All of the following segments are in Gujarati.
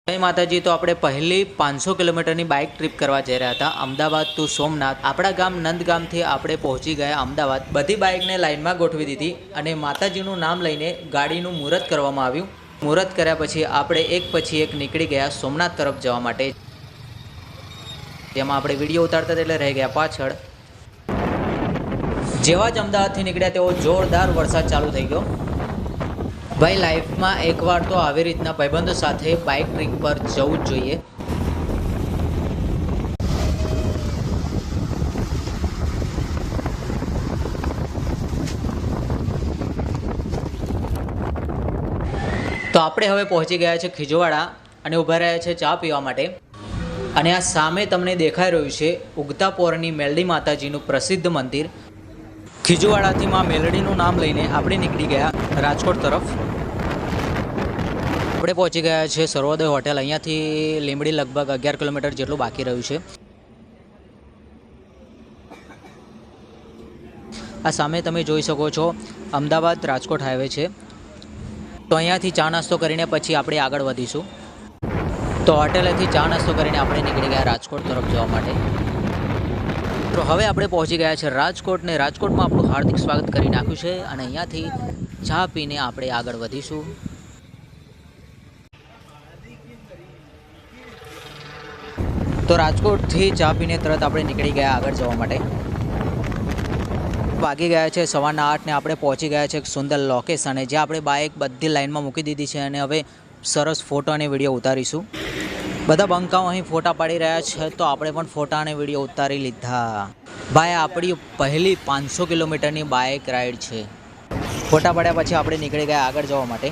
જય માતાજી। તો આપણે પહેલી 500 કિલોમીટરની બાઇક ટ્રીપ કરવા જઈ રહ્યા હતા, અમદાવાદ ટુ સોમનાથ। આપણા ગામ નંદગામથી આપણે પહોંચી ગયા અમદાવાદ। બધી બાઇકને લાઇનમાં ગોઠવી દીધી અને માતાજીનું નામ લઈને ગાડીનું મુહૂર્ત કરવામાં આવ્યું। મુહૂર્ત કર્યા પછી આપણે એક પછી એક નીકળી ગયા સોમનાથ તરફ જવા માટે, જેમાં આપણે વિડીયો ઉતારતા એટલે રહી ગયા પાછળ। જેવા જ અમદાવાદથી નીકળ્યા તેવો જોરદાર વરસાદ ચાલુ થઈ ગયો। ભાઈ, લાઈફમાં એકવાર તો આવી રીતના ભાઈબંધો સાથે બાઇક ટ્રીપ પર જવું જ જોઈએ। તો આપણે હવે પહોંચી ગયા છે ખીજવાડા અને ઊભા રહ્યા છે ચા પીવા માટે। અને આ સામે તમને દેખાઈ રહ્યું છે ઉગતા પોરની મેલડી માતાજીનું પ્રસિદ્ધ મંદિર। ખીજવાડાથી માં મેલડીનું નામ લઈને આપણે નીકળી ગયા રાજકોટ તરફ। આપણે પહોંચી ગયા છે સર્વોદય હોટેલ। અહીંયાથી લીંબડી લગભગ 11 કિલોમીટર જેટલું બાકી રહ્યું છે। આ સામે તમે જોઈ શકો છો અમદાવાદ રાજકોટ હાઈવે છે। તો અહીંયાથી ચા નાસ્તો કરીને પછી આપણે આગળ વધીશું। તો હોટેલેથી ચા નાસ્તો કરીને આપણે નીકળી ગયા રાજકોટ તરફ જવા માટે। તો હવે આપણે પહોંચી ગયા છે રાજકોટ ને રાજકોટમાં આપણું હાર્દિક સ્વાગત કરી નાખ્યું છે અને અહીંયાથી ચા પીને આપણે આગળ વધીશું। તો રાજકોટથી ચા પીને તરત આપણે નીકળી ગયા આગળ જવા માટે। વાગી ગયા છે 8:15 ને આપણે પહોંચી ગયા છે એક સુંદર લોકેશને, જ્યાં આપણે બાઇક બધી લાઇનમાં મૂકી દીધી છે અને હવે સરસ ફોટો અને વિડીયો ઉતારીશું। બધા બંકાઓ અહીં ફોટા પાડી રહ્યા છે, તો આપણે પણ ફોટા અને વિડીયો ઉતારી લીધા। ભાઈ, આપણી પહેલી 500 કિલોમીટરની બાઇક રાઈડ છે। ફોટા પાડ્યા પછી આપણે નીકળી ગયા આગળ જવા માટે।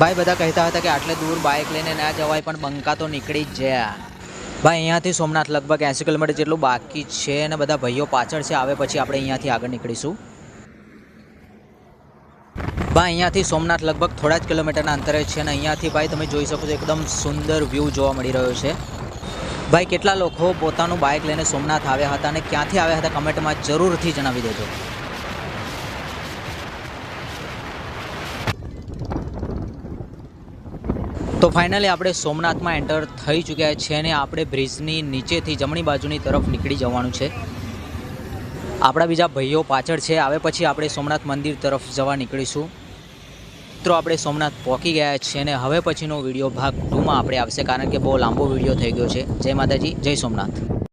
ભાઈ, બધા કહેતા હતા કે આટલે દૂર બાઇક લઈને ના જવાય, પણ બંકા તો નીકળી જ ગયા। ભાઈ, અહીંયાથી સોમનાથ લગભગ 80 કિલોમીટર જેટલું બાકી છે અને બધા ભાઈઓ પાછળ છે, આવે પછી આપણે અહીંયાથી આગળ નીકળીશું। ભાઈ, અહીંયાથી સોમનાથ લગભગ થોડા જ કિલોમીટરના અંતરે છે અને અહીંયાથી ભાઈ તમે જોઈ શકો છો એકદમ સુંદર વ્યૂ જોવા મળી રહ્યો છે। ભાઈ, કેટલા લોકો પોતાનું બાઇક લઈને સોમનાથ આવ્યા હતા અને ક્યાંથી આવ્યા હતા કમેન્ટમાં જરૂરથી જણાવી દેજો। તો ફાઇનલી આપણે સોમનાથમાં એન્ટર થઈ ચૂક્યા છીએ અને આપણે બ્રિજની નીચેથી જમણી બાજુની તરફ નીકળી જવાનું છે। આપણા બીજા ભાઈઓ પાછળ છે, આવે પછી આપણે સોમનાથ મંદિર તરફ જવા નીકળીશું। મિત્રો, આપણે સોમનાથ પહોંચી ગયા છીએ અને હવે પછીનો વિડીયો ભાગ 2માં આપણે આવશે, કારણ કે બહુ લાંબો વિડીયો થઈ ગયો છે। જય માતાજી, જય સોમનાથ।